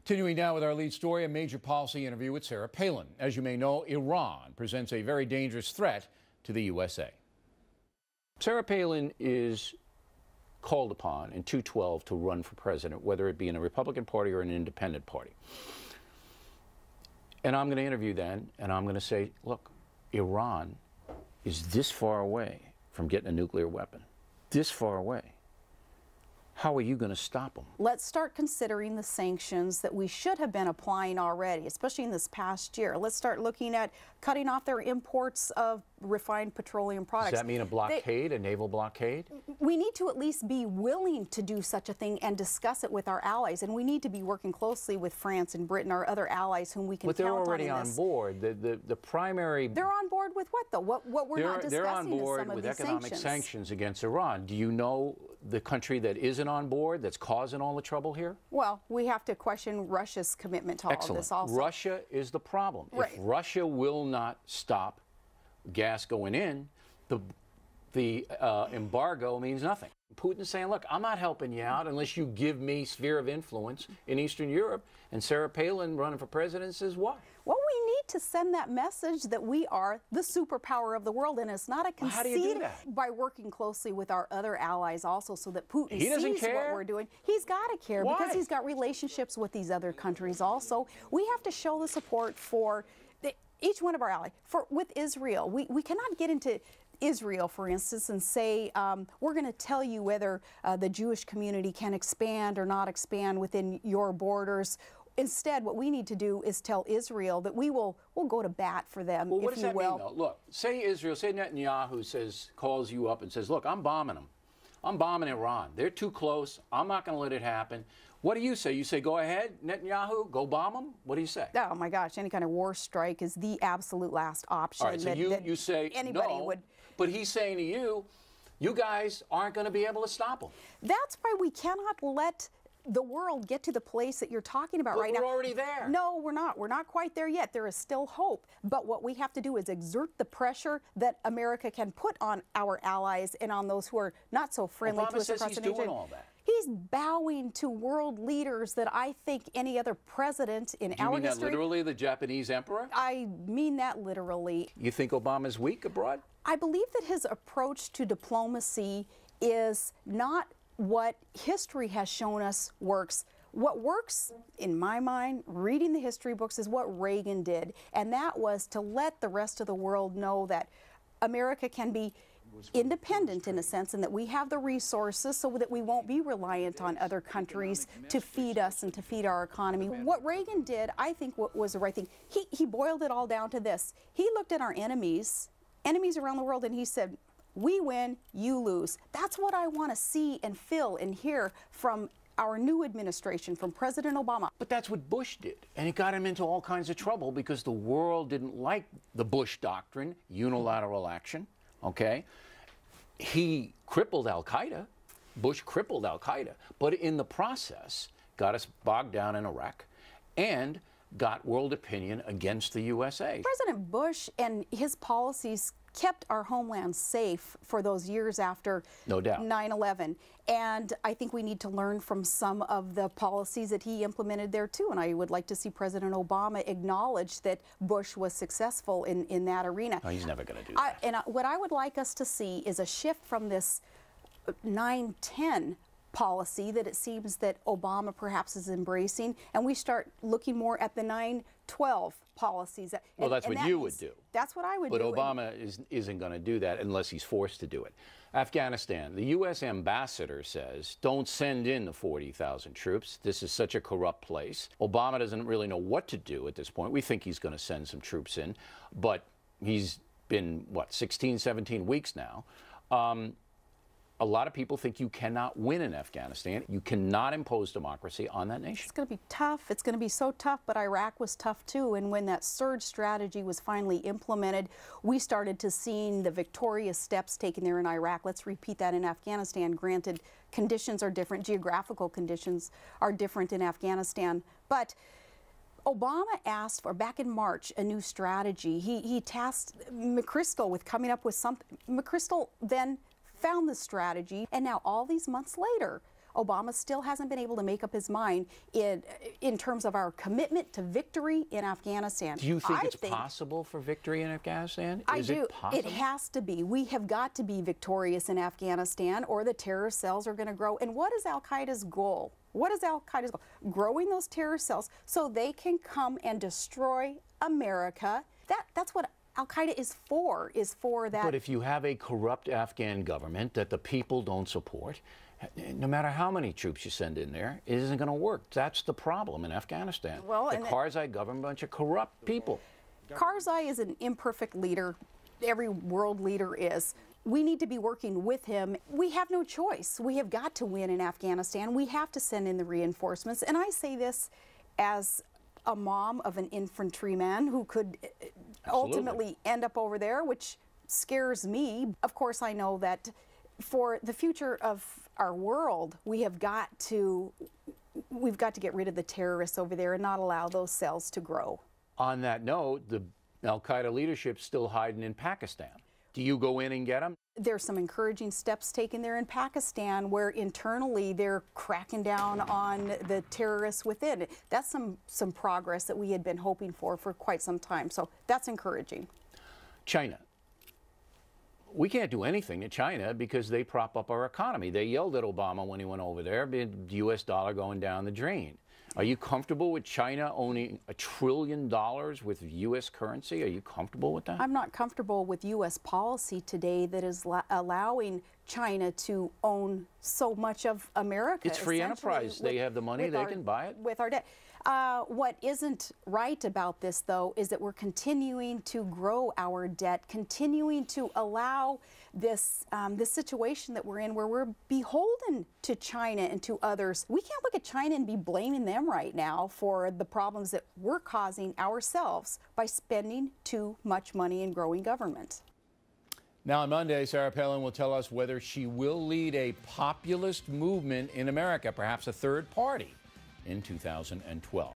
Continuing now with our lead story, a major policy interview with Sarah Palin. As you may know, Iran presents a very dangerous threat to the USA. Sarah Palin is called upon in 2012 to run for president, whether it be in a Republican Party or an independent party. And I'm going to interview then, and I'm going to say, look, Iran is this far away from getting a nuclear weapon, this far away. How are you going to stop them? Let's start considering the sanctions that we should have been applying already, especially in this past year. Let's start looking at cutting off their imports of refined petroleum products. Does that mean a blockade, a naval blockade? We need to at least be willing to do such a thing and discuss it with our allies. And we need to be working closely with France and Britain, our other allies whom we can count on. But they're already on board. The primary... They're on board with what, though? What we're not discussing is some of these sanctions. They're on board with economic sanctions against Iran. Do you know the country that isn't on board that's causing all the trouble here? Well, we have to question Russia's commitment to all of this also. Russia is the problem. Right. If Russia will not stop gas going in, the embargo means nothing. Putin's saying, look, I'm not helping you out unless you give me sphere of influence in Eastern Europe. And Sarah Palin running for president says what? Well, we need to send that message that we are the superpower of the world, and it's not a conceit. How do you do that? By working closely with our other allies also, so that Putin sees what we're doing. He's got to care. Why? Because he's got relationships with these other countries also. We have to show the support for each one of our allies. With Israel, we cannot get into Israel, for instance, and say, we're going to tell you whether the Jewish community can expand or not expand within your borders. Instead, what we need to do is tell Israel that we'll go to bat for them, well, what if does you that will. mean, though? Look, say Israel, say Netanyahu calls you up and says, look, I'm bombing them. I'm bombing Iran. They're too close. I'm not going to let it happen. What do you say? You say, go ahead, Netanyahu, go bomb them? What do you say? Oh, my gosh, any kind of war strike is the absolute last option. All right, so you say anybody no, would. But he's saying to you, you guys aren't going to be able to stop them. That's why we cannot let the world get to the place that you're talking about right now. We're already there. No, we're not. We're not quite there yet. There is still hope. But what we have to do is exert the pressure that America can put on our allies and on those who are not so friendly to us across the nation. Obama says he's doing all that. He's bowing to world leaders that I think any other president in our history... Do you mean that literally, the Japanese emperor? I mean that literally. You think Obama's weak abroad? I believe that his approach to diplomacy is not what history has shown us works. What works, in my mind, reading the history books, is what Reagan did. And that was to let the rest of the world know that America can be independent in a sense, and that we have the resources so that we won't be reliant on other countries to feed us and to feed our economy. What Reagan did, I think, was the right thing. He boiled it all down to this. He looked at our enemies around the world, and he said, we win, you lose. That's what I want to see and feel and hear from our new administration, from President Obama. But that's what Bush did, and it got him into all kinds of trouble because the world didn't like the Bush doctrine, unilateral action, okay? He crippled al-Qaeda. Bush crippled al-Qaeda, but in the process got us bogged down in Iraq and got world opinion against the USA. President Bush and his policies kept our homeland safe for those years after 9/11. And I think we need to learn from some of the policies that he implemented there too. And I would like to see President Obama acknowledge that Bush was successful in that arena. No, he's never going to do that. What I would like us to see is a shift from this 9/10 policy that it seems that Obama perhaps is embracing, and we start looking more at the 9/12 policies. Well, that's what you would do. That's what I would do. But Obama isn't going to do that unless he's forced to do it. Afghanistan, the U.S. ambassador says, don't send in the 40,000 troops. This is such a corrupt place. Obama doesn't really know what to do at this point. We think he's going to send some troops in, but he's been, what, 16, 17 weeks now. A lot of people think you cannot win in Afghanistan. You cannot impose democracy on that nation. It's going to be tough. It's going to be so tough, but Iraq was tough too. And when that surge strategy was finally implemented, we started to see the victorious steps taken there in Iraq. Let's repeat that in Afghanistan. Granted, conditions are different. Geographical conditions are different in Afghanistan. But Obama asked for, back in March, a new strategy. He tasked McChrystal with coming up with something. McChrystal then found the strategy, and now all these months later, Obama still hasn't been able to make up his mind in terms of our commitment to victory in Afghanistan. Do you think it's possible for victory in Afghanistan? I Is do. it possible? It has to be. We have got to be victorious in Afghanistan, or the terrorist cells are going to grow. And what is Al-Qaeda's goal? What is Al-Qaeda's goal? Growing those terrorist cells so they can come and destroy America. That's what Al-Qaeda is for that. But if you have a corrupt Afghan government that the people don't support, no matter how many troops you send in there, it isn't going to work. That's the problem in Afghanistan. Well, the Karzai government, a bunch of corrupt people. Karzai is an imperfect leader. Every world leader is. We need to be working with him. We have no choice. We have got to win in Afghanistan. We have to send in the reinforcements. And I say this as a mom of an infantryman who could ultimately end up over there, which scares me. Of course, I know that for the future of our world, we've got to get rid of the terrorists over there and not allow those cells to grow. On that note, the Al-Qaeda leadership's still hiding in Pakistan. Do you go in and get them? There's some encouraging steps taken there in Pakistan where internally they're cracking down on the terrorists within. That's some progress that we had been hoping for quite some time. So that's encouraging. China. We can't do anything to China because they prop up our economy. They yelled at Obama when he went over there, the U.S. dollar going down the drain. Are you comfortable with China owning $1 trillion with U.S. currency? Are you comfortable with that? I'm not comfortable with U.S. policy today that is allowing China to own so much of America. It's free enterprise. They have the money. They can buy it. With our debt. What isn't right about this, though, is that we're continuing to grow our debt, continuing to allow this situation that we're in where we're beholden to China and to others. We can't look at China and be blaming them right now for the problems that we're causing ourselves by spending too much money in growing government. Now on Monday, Sarah Palin will tell us whether she will lead a populist movement in America, perhaps a third party, in 2012.